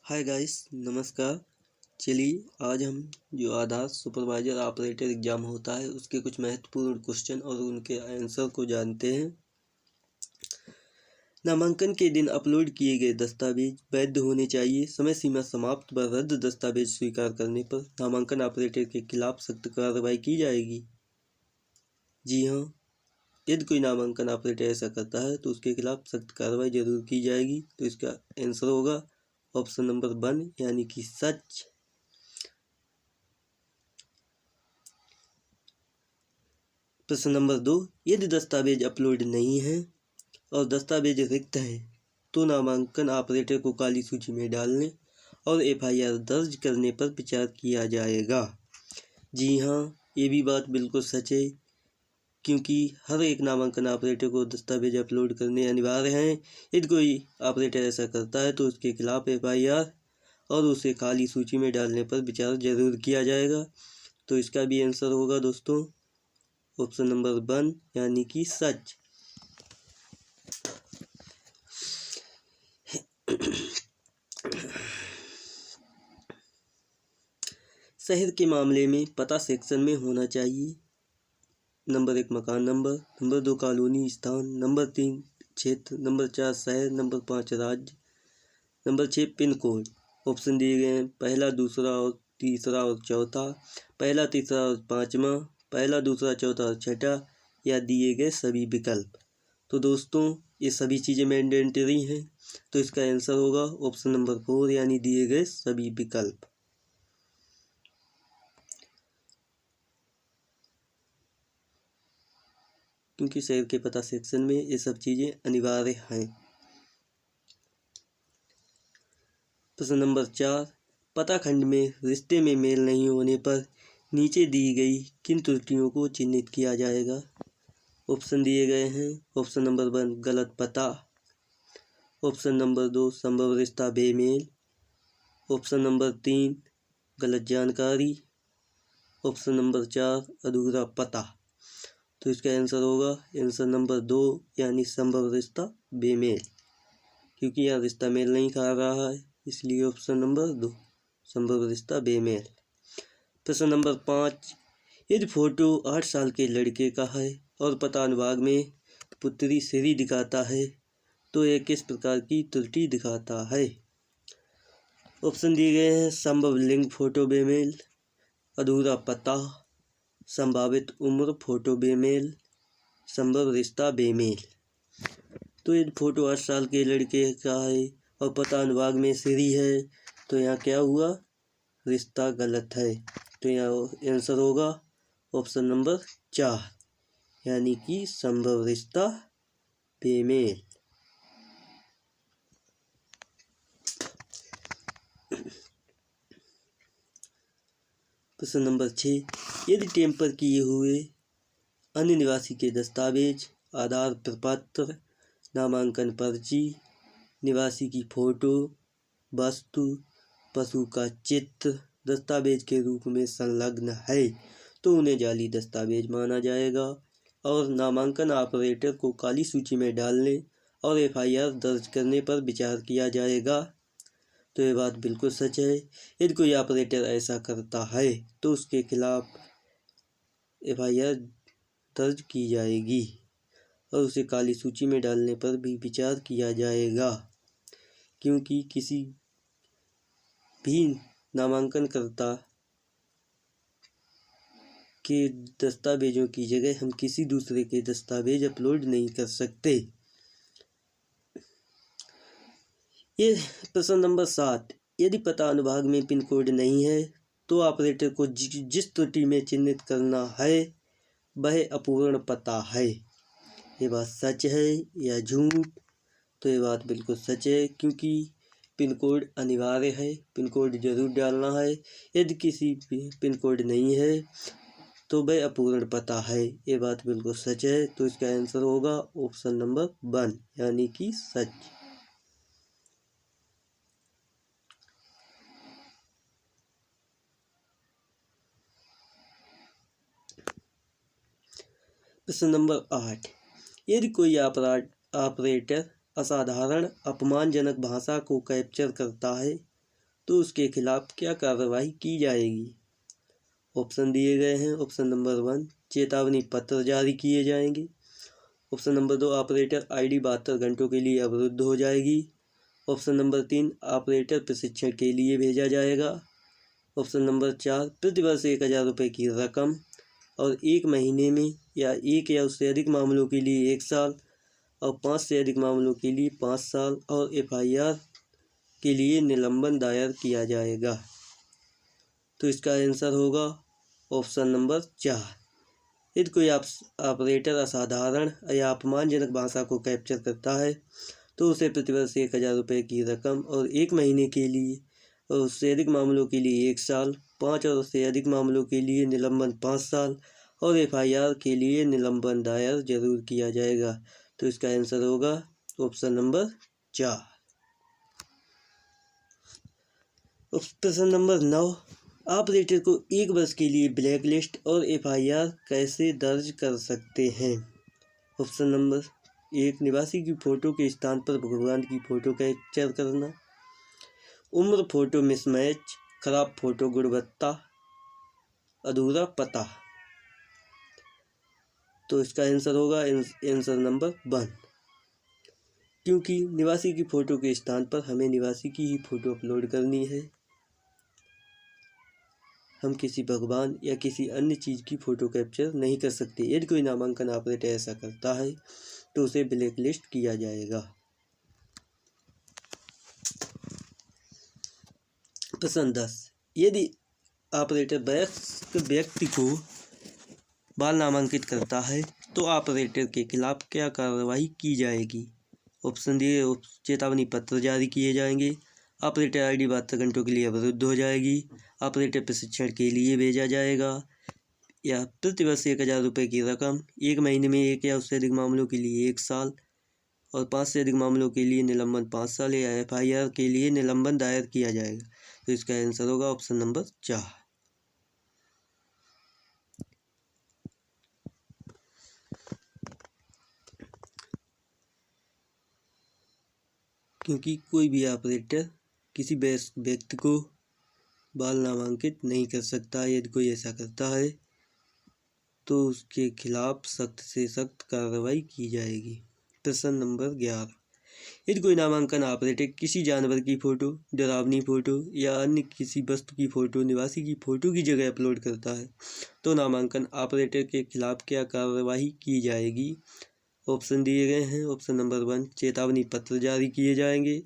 Hi guys, नमस्कार। चलिए आज हम जो आधार सुपरवाइजर ऑपरेटर एग्ज़ाम होता है उसके कुछ महत्वपूर्ण क्वेश्चन और उनके आंसर को जानते हैं। नामांकन के दिन अपलोड किए गए दस्तावेज वैध होने चाहिए। समय सीमा समाप्त व रद्द दस्तावेज स्वीकार करने पर नामांकन ऑपरेटर के खिलाफ सख्त कार्रवाई की जाएगी। जी हाँ, यदि कोई नामांकन ऑपरेटर ऐसा करता है तो उसके खिलाफ सख्त कार्रवाई जरूर की जाएगी। तो इसका आंसर होगा ऑप्शन नंबर 1 यानी कि सच। प्रश्न नंबर 2, यदि दस्तावेज अपलोड नहीं है और दस्तावेज रिक्त है तो नामांकन ऑपरेटर को काली सूची में डालने और एफआईआर दर्ज करने पर विचार किया जाएगा। जी हाँ, ये भी बात बिल्कुल सच है, क्योंकि हर एक नामांकन ऑपरेटर को दस्तावेज अपलोड करने अनिवार्य हैं। यदि कोई ऑपरेटर ऐसा करता है तो उसके खिलाफ एफआईआर और उसे काली सूची में डालने पर विचार जरूर किया जाएगा। तो इसका भी आंसर होगा दोस्तों ऑप्शन नंबर 1 यानी कि सच। शहर के मामले में पता सेक्शन में होना चाहिए। नंबर 1 मकान नंबर, नंबर 2 कॉलोनी स्थान, नंबर 3 क्षेत्र, नंबर 4 शहर, नंबर 5 राज्य, नंबर 6 पिन कोड। ऑप्शन दिए गए हैं पहला, दूसरा और तीसरा और चौथा, पहला, तीसरा और पाँचवा, पहला, दूसरा, चौथा और छठा, या दिए गए सभी विकल्प। तो दोस्तों ये सभी चीज़ें मैंडेटरी हैं, तो इसका आंसर होगा ऑप्शन नंबर 4 यानी दिए गए सभी विकल्प। क्योंकि शहर के पता सेक्शन में ये सब चीज़ें अनिवार्य हैं। प्रश्न नंबर 4, पता खंड में रिश्ते में मेल नहीं होने पर नीचे दी गई किन त्रुटियों को चिन्हित किया जाएगा। ऑप्शन दिए गए हैं ऑप्शन नंबर 1 गलत पता, ऑप्शन नंबर 2 संभव रिश्ता बेमेल, ऑप्शन नंबर 3 गलत जानकारी, ऑप्शन नंबर 4 अधूरा पता। तो इसका आंसर होगा आंसर नंबर 2 यानी संभव रिश्ता बेमेल, क्योंकि यहाँ रिश्ता मेल नहीं खा रहा है, इसलिए ऑप्शन नंबर 2 संभव रिश्ता बेमेल। प्रश्न नंबर 5, यदि फोटो 8 साल के लड़के का है और पता अनुभाग में पुत्री श्री दिखाता है तो यह किस प्रकार की त्रुटि दिखाता है। ऑप्शन दिए गए हैं संभव लिंग फोटो बेमेल, अधूरा पता, संभावित उम्र फोटो बेमेल, संभव रिश्ता बेमेल। तो यदि फोटो 8 साल के लड़के का है और पता अनुभाग में श्री है तो यहाँ क्या हुआ, रिश्ता गलत है। तो यहाँ आंसर होगा ऑप्शन नंबर 4 यानी कि संभव रिश्ता बेमेल। प्रश्न नंबर 6, यदि टेम्पर किए हुए अन्य निवासी के दस्तावेज, आधार प्रपत्र, नामांकन पर्ची, निवासी की फोटो, वस्तु, पशु का चित्र दस्तावेज के रूप में संलग्न है तो उन्हें जाली दस्तावेज माना जाएगा और नामांकन ऑपरेटर को काली सूची में डालने और एफआईआर दर्ज करने पर विचार किया जाएगा। तो ये बात बिल्कुल सच है। यदि कोई ऑपरेटर ऐसा करता है तो उसके खिलाफ एफआईआर दर्ज की जाएगी और उसे काली सूची में डालने पर भी विचार किया जाएगा, क्योंकि किसी भी नामांकनकर्ता के दस्तावेजों की जगह हम किसी दूसरे के दस्तावेज अपलोड नहीं कर सकते। ये प्रश्न नंबर 7, यदि पता अनुभाग में पिन कोड नहीं है तो ऑपरेटर को जिस त्रुटि में चिन्हित करना है वह अपूर्ण पता है। ये बात सच है या झूठ। तो ये बात बिल्कुल सच है, क्योंकि पिन कोड अनिवार्य है, पिन कोड जरूर डालना है। यदि किसी पिन कोड नहीं है तो वह अपूर्ण पता है। ये बात बिल्कुल सच है। तो इसका आंसर होगा ऑप्शन नंबर 1 यानी कि सच। प्रश्न नंबर 8, यदि कोई ऑपरेटर असाधारण अपमानजनक भाषा को कैप्चर करता है तो उसके खिलाफ क्या कार्रवाई की जाएगी। ऑप्शन दिए गए हैं। ऑप्शन नंबर 1, चेतावनी पत्र जारी किए जाएंगे। ऑप्शन नंबर 2, ऑपरेटर आईडी 72 घंटों के लिए अवरुद्ध हो जाएगी। ऑप्शन नंबर 3, ऑपरेटर प्रशिक्षण के लिए भेजा जाएगा। ऑप्शन नंबर 4, प्रतिवर्ष 1000 रुपये की रकम और 1 महीने में या 1 या उससे अधिक मामलों के लिए 1 साल और 5 से अधिक मामलों के लिए 5 साल और FIR के लिए निलंबन दायर किया जाएगा। तो इसका आंसर होगा ऑप्शन नंबर 4। यदि कोई ऑपरेटर असाधारण या अपमानजनक भाषा को कैप्चर करता है तो उसे प्रतिवर्ष 1000 रुपये की रकम और 1 महीने के लिए और उससे अधिक मामलों के लिए 1 साल, 5 और उससे अधिक मामलों के लिए निलंबन 5 साल और FIR के लिए निलंबन दायर जरूर किया जाएगा। तो इसका आंसर होगा ऑप्शन नंबर 4। प्रश्न नंबर 9, ऑपरेटर को 1 वर्ष के लिए ब्लैक लिस्ट और FIR कैसे दर्ज कर सकते हैं। ऑप्शन नंबर 1, निवासी की फ़ोटो के स्थान पर भगवान की फ़ोटो कैप्चर करना, उम्र फ़ोटो मिसमैच, खराब फ़ोटो गुणवत्ता, अधूरा पता। तो इसका आंसर होगा आंसर नंबर 1, क्योंकि निवासी की फ़ोटो के स्थान पर हमें निवासी की ही फ़ोटो अपलोड करनी है। हम किसी भगवान या किसी अन्य चीज़ की फ़ोटो कैप्चर नहीं कर सकते। यदि कोई नामांकन ऑपरेटर ऐसा करता है तो उसे ब्लैक लिस्ट किया जाएगा। प्रश्न 10, यदि ऑपरेटर वयस्क व्यक्ति को बाल नामांकित करता है तो ऑपरेटर के खिलाफ क्या कार्रवाई की जाएगी। ऑप्शन दिए, चेतावनी पत्र जारी किए जाएंगे, ऑपरेटर आईडी 72 घंटों के लिए अवरुद्ध हो जाएगी, ऑपरेटर प्रशिक्षण के लिए भेजा जाएगा, या प्रतिवर्ष 1000 रुपये की रकम, 1 महीने में 1 या उससे अधिक मामलों के लिए 1 साल और 5 से अधिक मामलों के लिए निलंबन 5 साल या FIR के लिए निलंबन दायर किया जाएगा। तो इसका आंसर होगा ऑप्शन नंबर 4। क्योंकि कोई भी ऑपरेटर किसी व्यक्ति को बाल नामांकित नहीं कर सकता। यदि कोई ऐसा करता है तो उसके खिलाफ सख्त से सख्त कार्रवाई की जाएगी। प्रश्न नंबर 11, यदि कोई नामांकन ऑपरेटर किसी जानवर की फ़ोटो, डरावनी फ़ोटो या अन्य किसी वस्तु की फ़ोटो निवासी की फ़ोटो की जगह अपलोड करता है तो नामांकन ऑपरेटर के खिलाफ क्या कार्रवाई की जाएगी। ऑप्शन दिए गए हैं। ऑप्शन नंबर 1, चेतावनी पत्र जारी किए जाएंगे।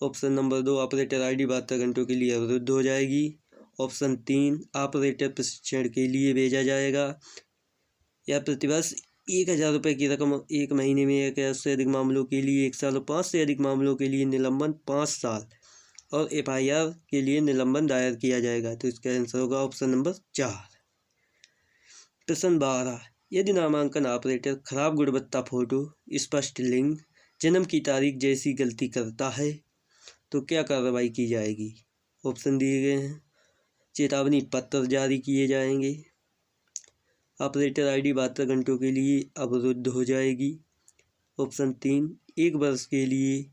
ऑप्शन नंबर 2, ऑपरेटर आईडी 72 घंटों के लिए अवरुद्ध हो जाएगी। ऑप्शन 3, ऑपरेटर प्रशिक्षण के लिए भेजा जाएगा, या प्रतिवर्ष 1000 रुपये की रकम 1 महीने में 1 या उससे अधिक मामलों के लिए 1 साल और 5 से अधिक मामलों के लिए निलंबन 5 साल और FIR के लिए निलंबन दायर किया जाएगा। तो इसका आंसर होगा ऑप्शन नंबर 4। प्रश्न 12, यदि नामांकन ऑपरेटर खराब गुणवत्ता फ़ोटो, स्पष्ट लिंग, जन्म की तारीख जैसी गलती करता है तो क्या कार्रवाई की जाएगी। ऑप्शन दिए गए हैं। चेतावनी पत्र जारी किए जाएंगे, ऑपरेटर आईडी 72 घंटों के लिए अवरुद्ध हो जाएगी। ऑप्शन 3, 1 वर्ष के लिए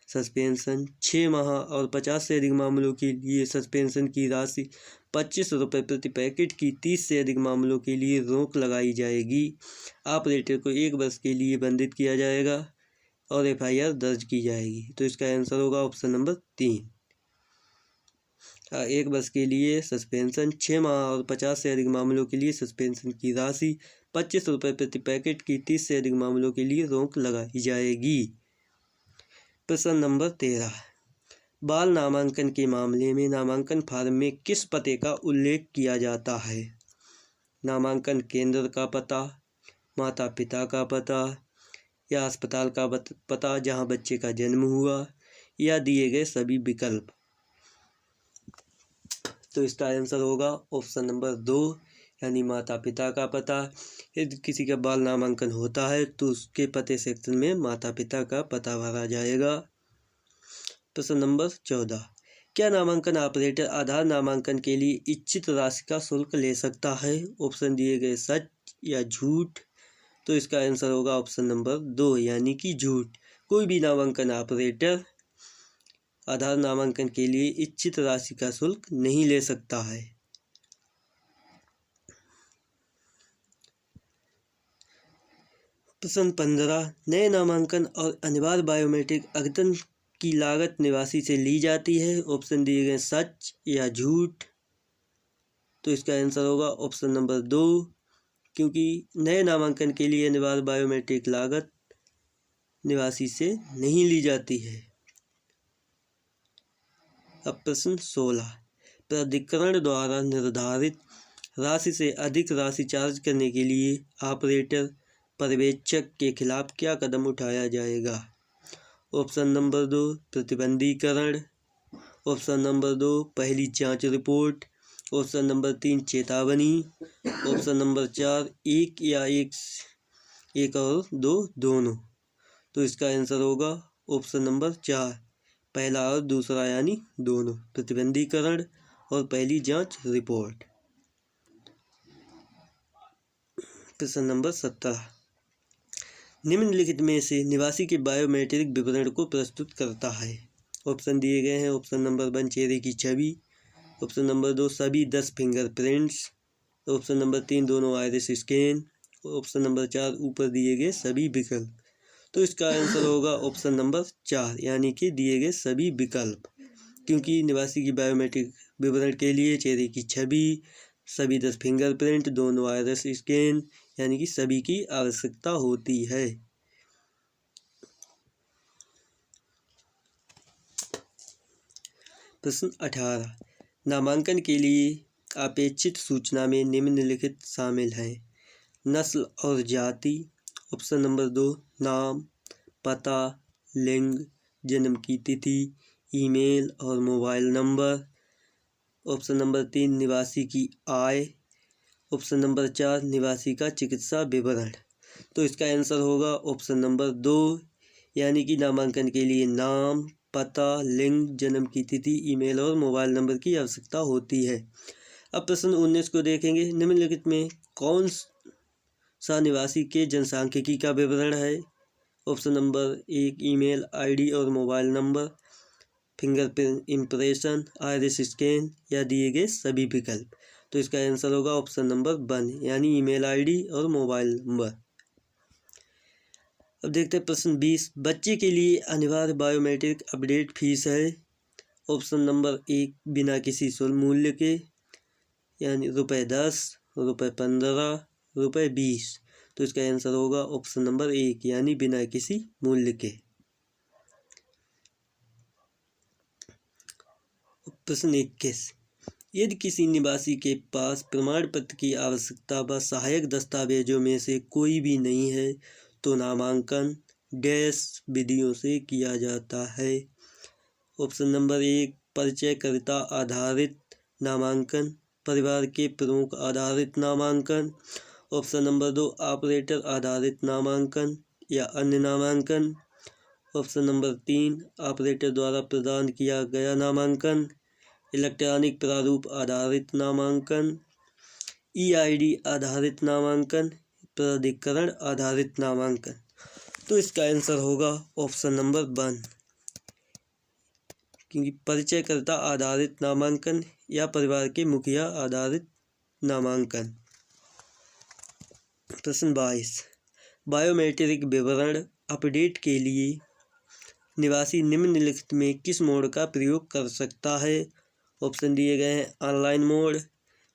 सस्पेंशन, 6 माह और 50 से अधिक मामलों के लिए सस्पेंशन की राशि 25 रुपये प्रति पैकेट की 30 से अधिक मामलों के लिए रोक लगाई जाएगी। ऑपरेटर को 1 वर्ष के लिए बंधित किया जाएगा और FIR दर्ज की जाएगी। तो इसका आंसर होगा ऑप्शन नंबर 3। 1 वर्ष के लिए सस्पेंशन, 6 माह और 50 से अधिक मामलों के लिए सस्पेंशन की राशि 25 रुपये प्रति पैकेट की 30 से अधिक मामलों के लिए रोक लगाई जाएगी। प्रश्न नंबर 13, बाल नामांकन के मामले में नामांकन फार्म में किस पते का उल्लेख किया जाता है। नामांकन केंद्र का पता, माता पिता का पता, या अस्पताल का पता जहां बच्चे का जन्म हुआ, या दिए गए सभी विकल्प। तो इसका आंसर होगा ऑप्शन नंबर 2, यानी माता पिता का पता। यदि किसी का बाल नामांकन होता है तो उसके पते सेक्शन में माता पिता का पता भरा जाएगा। प्रश्न नंबर 14, क्या नामांकन ऑपरेटर आधार नामांकन के लिए इच्छित राशि का शुल्क ले सकता है। ऑप्शन दिए गए सच या झूठ। तो इसका आंसर होगा ऑप्शन नंबर 2, यानी कि झूठ। कोई भी नामांकन ऑपरेटर आधार नामांकन के लिए इच्छित राशि का शुल्क नहीं ले सकता है। प्रश्न 15, नए नामांकन और अनिवार्य बायोमेट्रिक अद्यतन की लागत निवासी से ली जाती है। ऑप्शन दिए गए सच या झूठ। तो इसका आंसर होगा ऑप्शन नंबर 2, क्योंकि नए नामांकन के लिए अनिवार्य बायोमेट्रिक लागत निवासी से नहीं ली जाती है। अब प्रश्न 16, प्राधिकरण द्वारा निर्धारित राशि से अधिक राशि चार्ज करने के लिए ऑपरेटर पर्यवेक्षक के खिलाफ क्या कदम उठाया जाएगा। Option number 2, प्रतिबंधीकरण। ऑप्शन नंबर 2, पहली जांच रिपोर्ट। ऑप्शन नंबर 3, चेतावनी। ऑप्शन नंबर 4, एक या एक और दो दोनों। तो इसका आंसर होगा ऑप्शन नंबर 4, पहला और दूसरा यानी दोनों, प्रतिबंधीकरण और पहली जांच रिपोर्ट। प्रश्न नंबर 17, निम्नलिखित में से निवासी के बायोमेट्रिक विवरण को प्रस्तुत करता है। ऑप्शन दिए गए हैं। ऑप्शन नंबर 1, चेहरे की छवि। ऑप्शन नंबर 2, सभी 10 फिंगरप्रिंट्स। ऑप्शन नंबर 3, दोनों आइरिस स्कैन। ऑप्शन नंबर 4, ऊपर दिए गए सभी विकल्प। तो इसका आंसर होगा ऑप्शन नंबर 4, यानी कि दिए गए सभी विकल्प, क्योंकि निवासी की बायोमेट्रिक विवरण के लिए चेहरे की छवि, सभी 10 फिंगरप्रिंट, दोनों आइरिस स्कैन यानी कि सभी की आवश्यकता होती है। प्रश्न 18, नामांकन के लिए अपेक्षित सूचना में निम्नलिखित शामिल हैं। नस्ल और जाति। ऑप्शन नंबर 2, नाम, पता, लिंग, जन्म की तिथि, ईमेल और मोबाइल नंबर। ऑप्शन नंबर 3, निवासी की आय। ऑप्शन नंबर 4, निवासी का चिकित्सा विवरण। तो इसका आंसर होगा ऑप्शन नंबर 2, यानी कि नामांकन के लिए नाम, पता, लिंग, जन्म की तिथि, ईमेल और मोबाइल नंबर की आवश्यकता होती है। अब प्रश्न 19 को देखेंगे। निम्नलिखित में कौन सा निवासी के जनसांख्यिकी का विवरण है। ऑप्शन नंबर 1, ईमेल आईडी और mobile number, fingerprint impression, iris scan या दिए गए सभी विकल्प। तो इसका आंसर होगा ऑप्शन नंबर 1, यानी ईमेल आईडी और मोबाइल नंबर। अब देखते हैं प्रश्न 20, बच्चे के लिए अनिवार्य बायोमेट्रिक अपडेट फीस है। ऑप्शन नंबर 1, बिना किसी शुल्क मूल्य के, यानी ₹10, ₹15, ₹20। तो इसका आंसर होगा ऑप्शन नंबर 1, यानी बिना किसी मूल्य के। प्रश्न 21, यदि किसी निवासी के पास प्रमाण पत्र की आवश्यकता व सहायक दस्तावेजों में से कोई भी नहीं है तो नामांकन डैश विधियों से किया जाता है। ऑप्शन नंबर 1, परिचयकर्ता आधारित नामांकन, परिवार के प्रमुख आधारित नामांकन। ऑप्शन नंबर 2, ऑपरेटर आधारित नामांकन या अन्य नामांकन। ऑप्शन नंबर 3, ऑपरेटर द्वारा प्रदान किया गया नामांकन, इलेक्ट्रॉनिक प्रारूप आधारित नामांकन, EID आधारित नामांकन, प्राधिकरण आधारित नामांकन। तो इसका आंसर होगा ऑप्शन नंबर 1, क्योंकि परिचयकर्ता आधारित नामांकन या परिवार के मुखिया आधारित नामांकन। प्रश्न 22, बायोमेट्रिक विवरण अपडेट के लिए निवासी निम्नलिखित में किस मोड का प्रयोग कर सकता है। ऑप्शन दिए गए हैं ऑनलाइन मोड।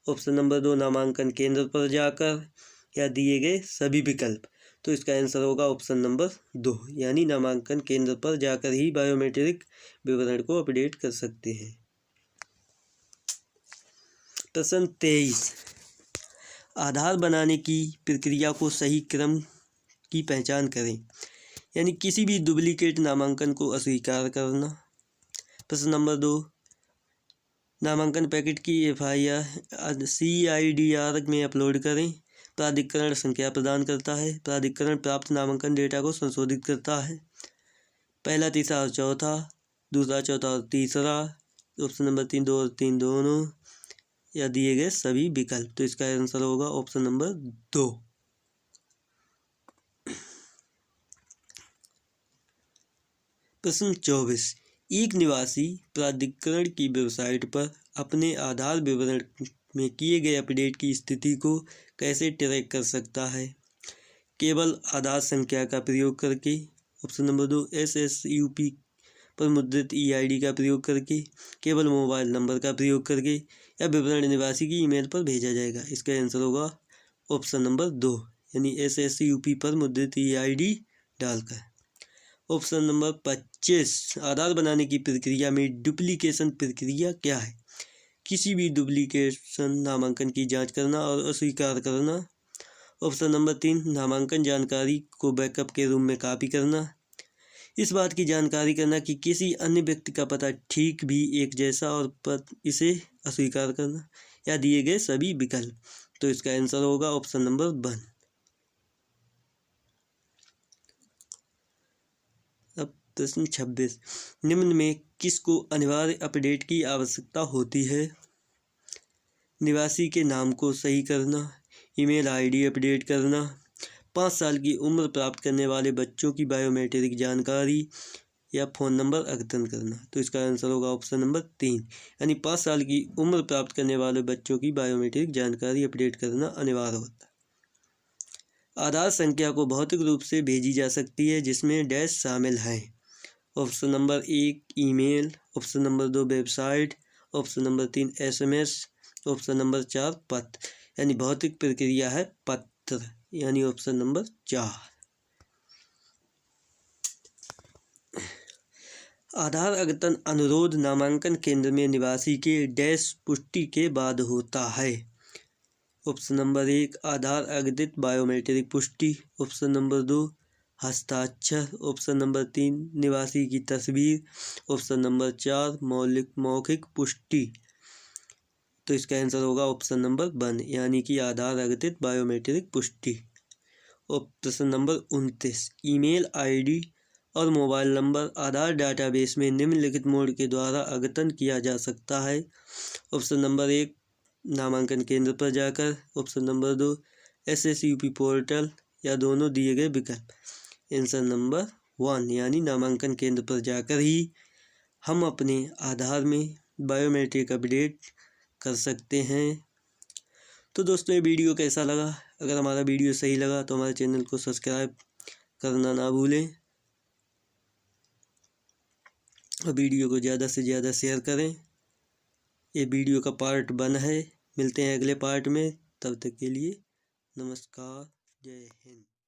ऑप्शन नंबर 2, नामांकन केंद्र पर जाकर या दिए गए सभी विकल्प। तो इसका आंसर होगा ऑप्शन नंबर 2, यानी नामांकन केंद्र पर जाकर ही बायोमेट्रिक विवरण को अपडेट कर सकते हैं। प्रश्न 23, आधार बनाने की प्रक्रिया को सही क्रम की पहचान करें, यानी किसी भी डुप्लीकेट नामांकन को अस्वीकार करना। प्रश्न नंबर 2, नामांकन पैकेट की FIR CIDR में अपलोड करें। प्राधिकरण संख्या प्रदान करता है। प्राधिकरण प्राप्त नामांकन डेटा को संशोधित करता है। पहला, तीसरा और चौथा, दूसरा, चौथा और तीसरा। ऑप्शन नंबर 3, 2 और 3 दोनों या दिए गए सभी विकल्प। तो इसका आंसर होगा ऑप्शन नंबर 2। प्रश्न 24, एक निवासी प्राधिकरण की वेबसाइट पर अपने आधार विवरण में किए गए अपडेट की स्थिति को कैसे ट्रैक कर सकता है? केवल आधार संख्या का प्रयोग करके। ऑप्शन नंबर 2, SSUP पर मुद्रित EID का प्रयोग करके, केवल मोबाइल नंबर का प्रयोग करके, या विवरण निवासी की ईमेल पर भेजा जाएगा। इसका आंसर होगा ऑप्शन नंबर 2, यानी SSUP पर मुद्रित EID डालकर। ऑप्शन नंबर 25, आधार बनाने की प्रक्रिया में डुप्लीकेशन प्रक्रिया क्या है? किसी भी डुप्लीकेशन नामांकन की जांच करना और अस्वीकार करना। ऑप्शन नंबर 3, नामांकन जानकारी को बैकअप के रूप में कॉपी करना। इस बात की जानकारी करना कि किसी अन्य व्यक्ति का पता ठीक भी एक जैसा और पर इसे अस्वीकार करना, या दिए गए सभी विकल्प। तो इसका आंसर होगा ऑप्शन नंबर 1। अब प्रश्न 26, निम्न में किसको अनिवार्य अपडेट की आवश्यकता होती है? निवासी के नाम को सही करना, ईमेल ID अपडेट करना, 5 साल की उम्र प्राप्त करने वाले बच्चों की बायोमेट्रिक जानकारी, या फ़ोन नंबर अद्यतन करना। तो इसका आंसर होगा ऑप्शन नंबर 3, यानी 5 साल की उम्र प्राप्त करने वाले बच्चों की बायोमेट्रिक जानकारी अपडेट करना अनिवार्य होता है। आधार संख्या को भौतिक रूप से भेजी जा सकती है जिसमें डैश शामिल हैं। Option number 1 email, option number 2 website, option number 3 SMS, option number 4 पत्र, यानी भौतिक प्रक्रिया है पत्र, यानी ऑप्शन नंबर 4। आधार अद्यतन अनुरोध नामांकन केंद्र में निवासी के डैश पुष्टि के बाद होता है। ऑप्शन नंबर 1 आधार अद्यतित बायोमेट्रिक पुष्टि, ऑप्शन नंबर 2 हस्ताक्षर, ऑप्शन नंबर 3 निवासी की तस्वीर, ऑप्शन नंबर 4 मौखिक पुष्टि। तो इसका आंसर होगा ऑप्शन नंबर 1, यानी कि आधार अद्यतित बायोमेट्रिक पुष्टि। और प्रश्न नंबर 29, ईमेल ID और मोबाइल नंबर आधार डाटाबेस में निम्नलिखित मोड के द्वारा अद्यतन किया जा सकता है। ऑप्शन नंबर 1 नामांकन केंद्र पर जाकर, ऑप्शन नंबर 2 SSUP पोर्टल, या दोनों दिए गए विकल्प। आंसर नंबर 1, यानी नामांकन केंद्र पर जाकर ही हम अपने आधार में बायोमेट्रिक अपडेट कर सकते हैं। तो दोस्तों ये वीडियो कैसा लगा? अगर हमारा वीडियो सही लगा तो हमारे चैनल को सब्सक्राइब करना ना भूलें और वीडियो को ज़्यादा से ज़्यादा शेयर करें। ये वीडियो का पार्ट 1 है। मिलते हैं अगले पार्ट में, तब तक के लिए नमस्कार, जय हिंद।